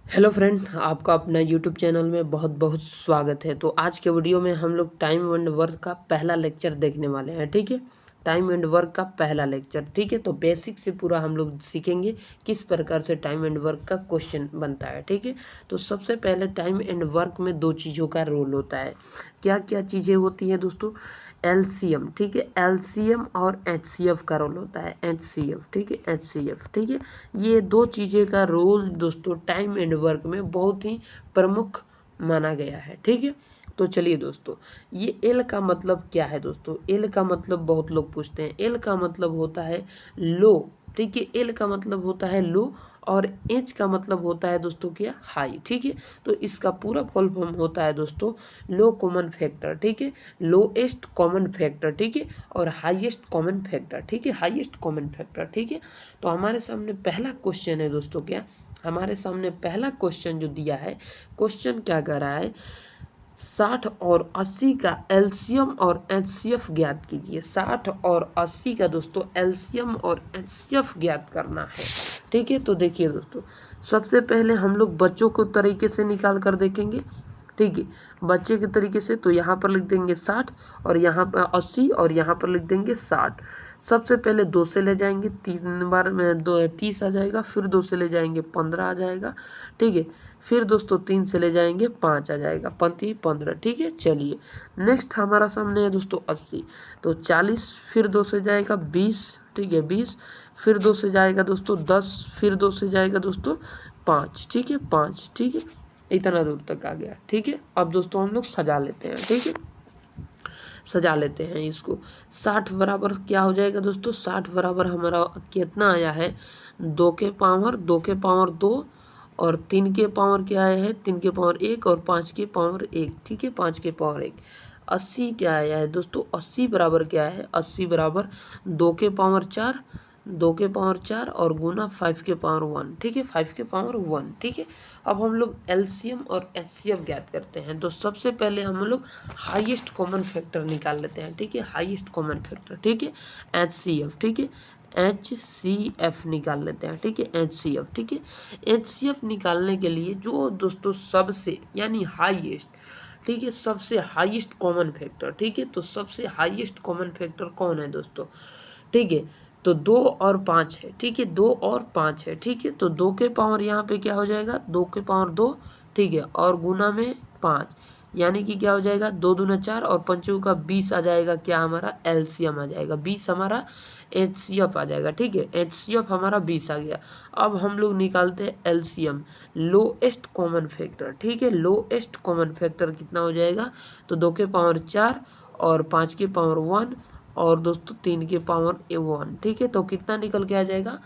Hello friend, आपका अपना YouTube channel में बहुत बहुत स्वागत है। तो आज के वीडियो में हम लोग टाइम एंड वर्क का पहला लेक्चर देखने वाले हैं। ठीक है, टाइम एंड वर्क का पहला लेक्चर। ठीक है, तो बेसिक से पूरा हम लोग सीखेंगे किस प्रकार से टाइम एंड वर्क का क्वेश्चन बनता है। ठीक है, तो सबसे पहले टाइम एंड वर्क में दो चीज़ों का रोल होता है। क्या क्या चीज़ें होती हैं दोस्तों? एलसीएम। ठीक है, एलसीएम और एचसीएफ का रोल होता है। एचसीएफ, ठीक है, एचसीएफ। ठीक है, ये दो चीज़ें का रोल दोस्तों टाइम एंड वर्क में बहुत ही प्रमुख माना गया है। ठीक है, तो चलिए दोस्तों, ये एल का मतलब क्या है दोस्तों? एल का मतलब बहुत लोग पूछते हैं। एल का मतलब होता है लो। ठीक है, एल का मतलब होता है लो और एच का मतलब होता है दोस्तों क्या? हाई। ठीक है, तो इसका पूरा फुल फॉर्म होता है दोस्तों लो कॉमन फैक्टर। ठीक है, लोएस्ट कॉमन फैक्टर। ठीक है, और हाईएस्ट कॉमन फैक्टर। ठीक है, हाईएस्ट कॉमन फैक्टर। ठीक है, तो हमारे सामने पहला क्वेश्चन है दोस्तों क्या? हमारे सामने पहला क्वेश्चन जो दिया है, क्वेश्चन क्या कर रहा है? 60 और 80 का एलसीएम और एचसीएफ ज्ञात कीजिए। 60 और 80 का दोस्तों एलसीएम और एचसीएफ ज्ञात करना है। ठीक है, तो देखिए दोस्तों, सबसे पहले हम लोग बच्चों को तरीके से निकाल कर देखेंगे। ठीक है, बच्चे के तरीके से तो यहाँ पर लिख देंगे 60 और यहाँ पर 80 और यहाँ पर लिख देंगे 60। सबसे पहले 2 से ले जाएंगे, 3 बार में 30 आ जाएगा। फिर 2 से ले जाएंगे 15 आ जाएगा। ठीक है, फिर दोस्तों 3 से ले जाएंगे 5 आ जाएगा, 15। ठीक है, चलिए नेक्स्ट हमारा सामने है दोस्तों 80। तो 40, फिर 2 से जाएगा 20। ठीक है, 20, फिर 2 से जाएगा दोस्तों 10, फिर 2 से जाएगा दोस्तों 5। ठीक है, 5। ठीक है, इतना दूर तक आ गया। ठीक है, अब दोस्तों हम लोग सजा लेते हैं। ठीक है, सजा लेते हैं इसको। 60 बराबर क्या हो जाएगा दोस्तों? 60 बराबर हमारा कितना आया है? 2 के पावर 2 के पावर 2 और 3 के पावर क्या आया है? 3 के पावर 1 और 5 के पावर 1। ठीक है, 5 के पावर 1। 80 क्या आया है दोस्तों? 80 बराबर क्या है? 80 बराबर 2 के पावर 4, 2 के पावर 4 और गुना 5 के पावर 1। ठीक है, 5 के पावर 1। ठीक है, अब हम लोग एलसीएम और एचसीएफ ज्ञात करते हैं। तो सबसे पहले हम लोग हाईएस्ट कॉमन फैक्टर निकाल लेते हैं। ठीक है, हाईएस्ट कॉमन फैक्टर। ठीक है, एचसीएफ। ठीक है, एचसीएफ निकाल लेते हैं। ठीक है, एचसीएफ। ठीक है, एचसीएफ निकालने के लिए जो दोस्तों सबसे यानी हाईएस्ट, ठीक है, सबसे हाईएस्ट कॉमन फैक्टर। ठीक है, तो सबसे हाईएस्ट कॉमन फैक्टर कौन है दोस्तों? ठीक है, तो 2 और 5 है। ठीक है, 2 और 5 है। ठीक है, तो 2 के पावर यहाँ पे क्या हो जाएगा? 2 के पावर 2। ठीक है, और गुना में 5, यानी कि क्या हो जाएगा? 2 दूना 4 और पंचों का 20 आ जाएगा। क्या हमारा? एलसीएम आ जाएगा 20 हमारा। एचसीएफ आ जाएगा। ठीक है, एचसीएफ हमारा 20 आ गया। अब हम लोग निकालते हैं एलसीएम, लोएस्ट कॉमन फैक्टर। ठीक है, लोएस्ट कॉमन फैक्टर कितना हो जाएगा? तो 2 के पावर 4 और 5 के पावर 1 और दोस्तों 3 के पावर 1। ठीक है, तो कितना निकल के आ जाएगा?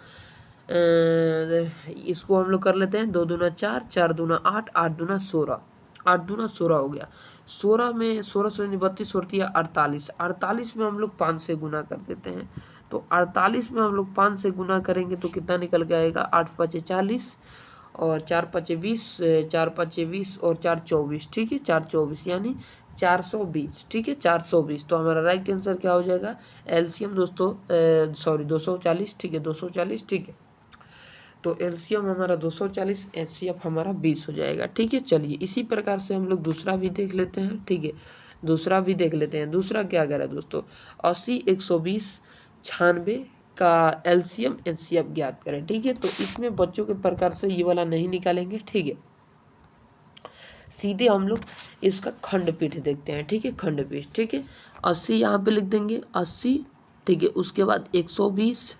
इसको हम लोग कर लेते हैं। 2 दूना 4, 4 दूना 8, 8 दूना 16, 8 दूना 16 हो गया। 16 में 16 से 32 होती है 48। 48 में हम लोग 5 से गुना कर देते हैं। तो 48 में हम लोग 5 से गुना करेंगे तो कितना निकल के आएगा? 8 5 40 और 4 5 20, 4 5 20 और 4 24। ठीक है, 4 24 यानी 420। ठीक है, 420। तो हमारा राइट आंसर क्या हो जाएगा? एलसीएम दोस्तों सॉरी 240। ठीक है, 240। ठीक है, तो एलसीएम हमारा 240, एचसीएफ हमारा 20 हो जाएगा। ठीक है, चलिए इसी प्रकार से हम लोग दूसरा भी देख लेते हैं। ठीक है, दूसरा भी देख लेते हैं। दूसरा क्या कह रहा है दोस्तों? 80, 120, 96 का एलसीएम एचसीएफ ज्ञात करें। ठीक है, तो इसमें बच्चों के प्रकार से ये वाला नहीं निकालेंगे। ठीक है, सीधे हम लोग इसका खंडपीठ देखते हैं। ठीक है, खंडपीठ। ठीक है, 80 यहाँ पे लिख देंगे 80। ठीक है, उसके बाद 120,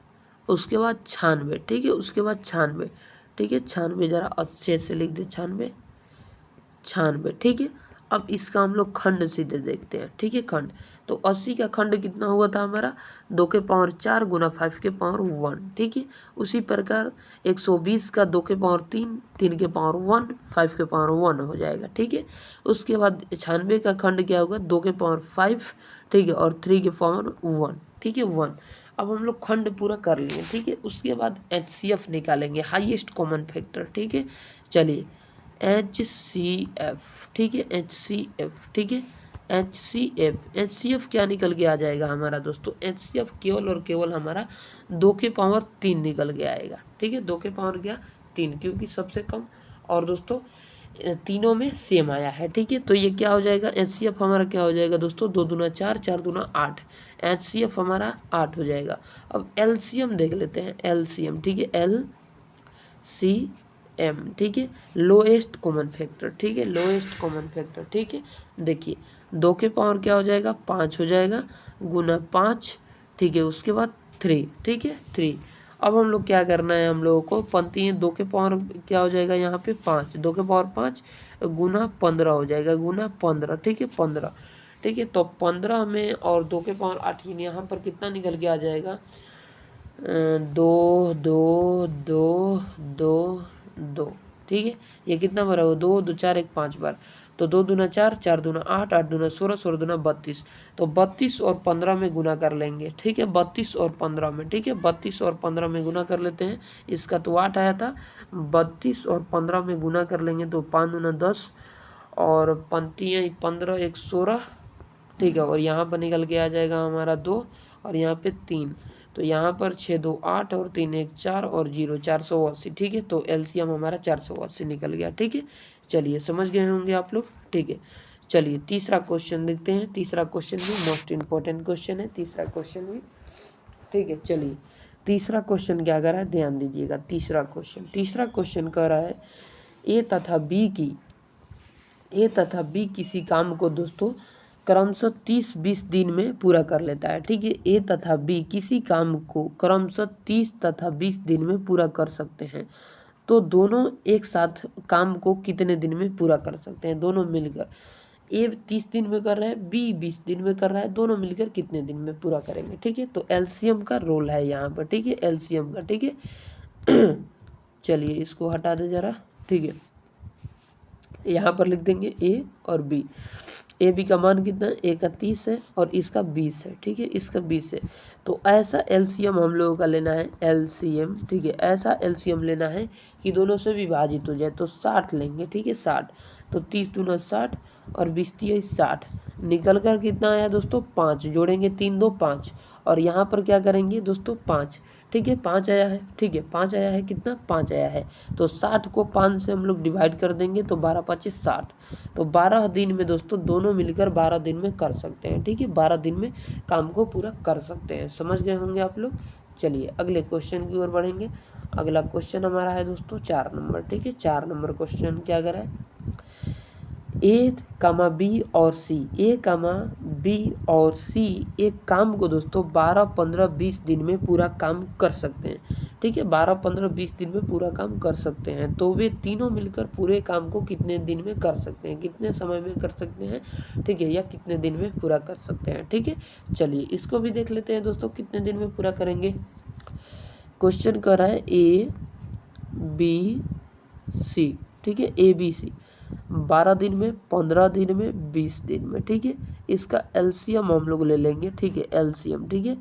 उसके बाद 96। ठीक है, उसके बाद 96। ठीक है, 96 जरा अच्छे से लिख दे, 96, 96। ठीक है, अब इसका हम लोग खंड सीधे देखते हैं। ठीक है, खंड तो 80 का खंड कितना हुआ था हमारा? 2 के पावर 4 गुना 5 के पावर 1। ठीक है, उसी प्रकार 120 का 2 के पावर 3, 3 के पावर 1, 5 के पावर 1 हो जाएगा। ठीक है, उसके बाद 96 का खंड क्या होगा? 2 के पावर 5। ठीक है, और 3 के पावर 1। ठीक है, 1। अब हम लोग खंड पूरा कर लिए। ठीक है, उसके बाद एचसीएफ निकालेंगे, हाईएस्ट कॉमन फैक्टर। ठीक है, चलिए HCF। ठीक है, HCF। ठीक है, HCF क्या निकल के आ जाएगा हमारा दोस्तों? HCF केवल और केवल हमारा 2 के पावर 3 निकल के आएगा। ठीक है, 2 के पावर क्या? 3, क्योंकि सबसे कम और दोस्तों तीनों में सेम आया है। ठीक है, तो ये क्या हो जाएगा, HCF हमारा क्या हो जाएगा दोस्तों, 2 दूना 4, 4 दूना 8, HCF हमारा 8 हो जाएगा। अब LCM देख लेते हैं, LCM, ठीक है, LCM, ठीक है, लोएस्ट कॉमन फैक्टर, ठीक है, लोएस्ट कॉमन फैक्टर, ठीक है। देखिए 2 के पावर क्या हो जाएगा, 5 हो जाएगा, गुना 5, ठीक है, उसके बाद 3, ठीक है, 3। अब हम लोग क्या करना है, हम लोगों को पंक्ति 2 के पावर क्या हो जाएगा यहाँ पे 5, 2 के पावर 5 गुना 15 हो जाएगा, गुना 15, ठीक है, 15, ठीक है। तो 15 में और 2 के पावर 8 यहाँ पर कितना निकल के आ जाएगा, 2 2 2 2 2, ठीक है। ये कितना बार है, 2 2 4 1 5 बार, तो 2 दूना 4, 4 दूना 8, 8 दूना 16, 16 दूना 32, तो 32 और 15 में गुना कर लेंगे, ठीक है, 32 और 15 में, ठीक है, 32 और 15 में गुना कर लेते हैं। इसका तो 8 आया था, 32 और 15 में गुना कर लेंगे तो 5 दूना 10 और 5 15 1 16, ठीक है, और यहाँ पर निकल के आ जाएगा हमारा 2 और यहाँ पे 3, तो यहाँ पर 6 2 8 और 3 1 4 और 0 480, ठीक है। तो LCM हमारा 480 निकल गया, ठीक है। चलिए समझ गए होंगे आप लोग, ठीक है। चलिए तीसरा क्वेश्चन देखते हैं। तीसरा क्वेश्चन भी मोस्ट इम्पोर्टेंट क्वेश्चन है, तीसरा क्वेश्चन भी, ठीक है। चलिए तीसरा क्वेश्चन क्या कर रहा है, ध्यान दीजिएगा। तीसरा क्वेश्चन कह रहा है ए तथा बी किसी काम को दोस्तों क्रमशः 30-20 दिन में पूरा कर लेता है, ठीक है। ए तथा बी किसी काम को क्रमशः 30 तथा 20 दिन में पूरा कर सकते हैं, तो दोनों एक साथ काम को कितने दिन में पूरा कर सकते हैं, दोनों मिलकर। ए 30 दिन में कर रहा है, बी 20 दिन में कर रहा है, दोनों मिलकर कितने दिन में पूरा करेंगे, ठीक है। तो LCM का रोल है यहाँ पर, ठीक है, LCM का, ठीक है। चलिए इसको हटा दे जरा, ठीक है। यहाँ पर लिख देंगे ए और बी। ए बी का मान कितना है, ए का 30 है और इसका 20 है, ठीक है, इसका 20 है। तो ऐसा LCM हम लोगों का लेना है, LCM, ठीक है, ऐसा LCM लेना है कि दोनों से विभाजित हो जाए। तो 60 लेंगे, ठीक है, 60, तो 30 दूना 60 और 20 30 60, निकल कर कितना आया दोस्तों, 5, जोड़ेंगे 3 2 5 और यहाँ पर क्या करेंगे दोस्तों 5, ठीक है, 5 आया है, ठीक है, 5 आया है, कितना 5 आया है। तो 60 को 5 से हम लोग डिवाइड कर देंगे तो 12 5 60, तो 12 दिन में दोस्तों दोनों मिलकर 12 दिन में कर सकते हैं, ठीक है, 12 दिन में काम को पूरा कर सकते हैं। समझ गए होंगे आप लोग। चलिए अगले क्वेश्चन की ओर बढ़ेंगे। अगला क्वेश्चन हमारा है दोस्तों 4 नंबर, ठीक है। 4 नंबर क्वेश्चन क्या करा है, ए कामा बी और सी, ए कामा बी और सी एक काम को दोस्तों 12 15 20 दिन में पूरा काम कर सकते हैं, ठीक है, 12 15 20 दिन में पूरा काम कर सकते हैं। तो वे तीनों मिलकर पूरे काम को कितने दिन में कर सकते हैं, कितने समय में कर सकते हैं, ठीक है, या कितने दिन में पूरा कर सकते हैं, ठीक है। चलिए इसको भी देख लेते हैं दोस्तों, कितने दिन में पूरा करेंगे। क्वेश्चन कर रहा है ए बी सी, ठीक है, ABC 12 दिन में, 15 दिन में, 20 दिन में, ठीक है। इसका LCM हम लोग ले लेंगे, ठीक है, LCM, ठीक है,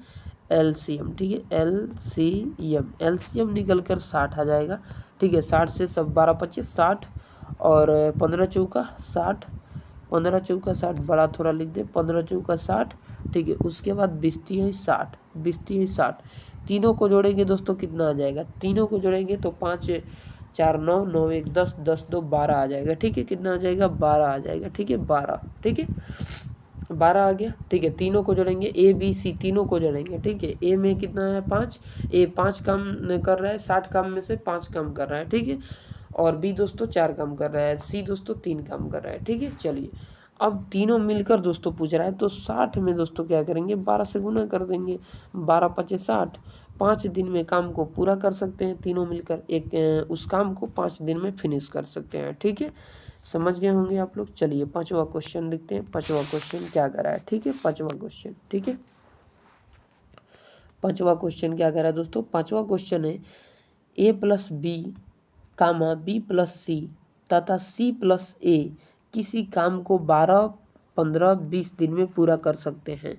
LCM, ठीक है, LCM निकल कर 60 आ जाएगा, ठीक है। 60 से सब 12 25 60 और 15 चौका 60, 15 चौका 60, बड़ा थोड़ा लिख दे, 15 चौका 60, ठीक है। उसके बाद 20 3 60, 20 3 60, तीनों को जोड़ेंगे दोस्तों कितना आ जाएगा, तीनों को जोड़ेंगे तो 5 4 9 9 1 10 10 2 12 आ जाएगा, ठीक है। कितना आ जाएगा, 12 आ जाएगा, ठीक है, 12, ठीक है, 12 आ गया, ठीक है। तीनों को जोड़ेंगे, ABC तीनों को जोड़ेंगे, ठीक है। ए में कितना है 5, ए 5 काम कर रहा है, 60 काम में से 5 काम कर रहा है, ठीक है। और बी दोस्तों 4 काम कर रहा है, सी दोस्तों 3 काम कर रहा है, ठीक है। चलिए अब तीनों मिलकर दोस्तों पूछ रहा है, तो 60 में दोस्तों क्या करेंगे, 12 से गुना कर देंगे, 12 5 60, 5 दिन में काम को पूरा कर सकते हैं तीनों मिलकर, एक उस काम को 5 दिन में फिनिश कर सकते हैं, ठीक है। समझ गए होंगे आप लोग। चलिए पांचवा क्वेश्चन देखते हैं, पांचवा क्वेश्चन क्या कर रहा है, ठीक है, पांचवा क्वेश्चन, ठीक है। पांचवा क्वेश्चन क्या कर रहा है दोस्तों, पांचवा क्वेश्चन है A plus B comma B plus C तथा सी प्लस ए किसी काम को 12 15 20 दिन में पूरा कर सकते हैं,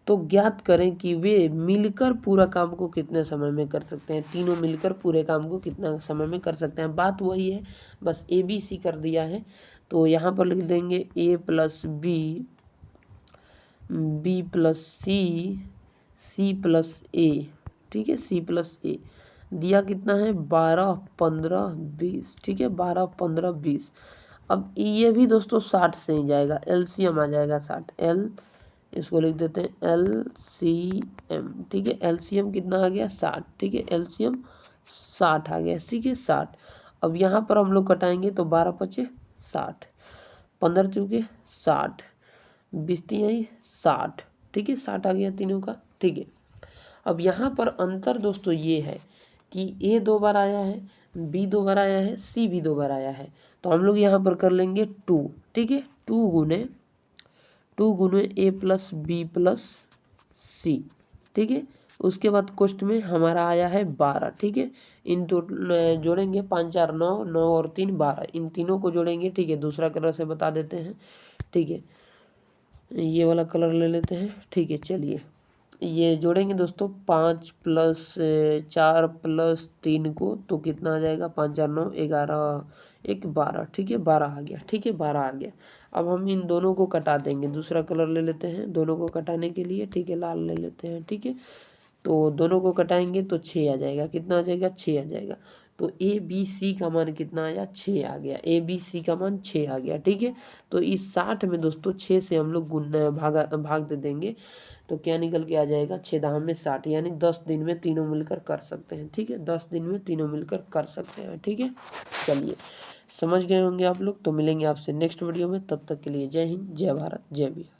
तो ज्ञात करें कि वे मिलकर पूरा काम को कितने समय में कर सकते हैं, तीनों मिलकर पूरे काम को कितना समय में कर सकते हैं। बात वही है, बस ABC कर दिया है, तो यहाँ पर लिख देंगे A plus B, B plus C, C plus A, ठीक है, सी प्लस ए। दिया कितना है 12, 15, 20, ठीक है 12, 15, 20। अब ये भी दोस्तों 60 से ही जाएगा, एलसीएम आ जाएगा 60, एल इसको लिख देते हैं एलसीएम, ठीक है एलसीएम कितना आ गया 60, ठीक है एलसीएम 60 आ गया, ठीक है 60। अब यहाँ पर हम लोग कटाएंगे तो 12 पचे 60, 15 चौके 60, 20 तिहाई 60, ठीक है 60 आ गया तीनों का, ठीक है। अब यहाँ पर अंतर दोस्तों ये है कि ए 2 बार आया है, बी 2 बार आया है, सी भी 2 बार आया है, तो हम लोग यहाँ पर कर लेंगे 2, ठीक है 2 गुने ए प्लस बी प्लस सी, ठीक है। उसके बाद क्वेश्चन में हमारा आया है 12, ठीक है। इन दो जोड़ेंगे 5 4 9, 9 और 3 12, इन तीनों को जोड़ेंगे, ठीक है। दूसरा कलर से बता देते हैं, ठीक है ये वाला कलर ले लेते हैं, ठीक है। चलिए ये जोड़ेंगे दोस्तों 5 प्लस 4 प्लस 3 को तो कितना आ जाएगा 5 4 9 11 1 12, ठीक है 12 आ गया, ठीक है 12 आ गया। अब हम इन दोनों को कटा देंगे, दूसरा कलर ले लेते हैं दोनों को कटाने के लिए, ठीक है लाल ले लेते हैं, ठीक है। तो दोनों को कटाएंगे तो 6 आ जाएगा, कितना आ जाएगा 6 आ जाएगा। तो ए बी सी का मान कितना आया 6 आ गया, ए बी सी का मान 6 आ गया, ठीक है। तो इस 60 में दोस्तों 6 से हम लोग भाग दे देंगे, तो क्या निकल के आ जाएगा 6 दाम में 60, यानी 10 दिन में तीनों मिलकर कर सकते हैं, ठीक है 10 दिन में तीनों मिलकर कर सकते हैं, ठीक है। चलिए समझ गए होंगे आप लोग, तो मिलेंगे आपसे नेक्स्ट वीडियो में, तब तक के लिए जय हिंद जय भारत जय बिहार।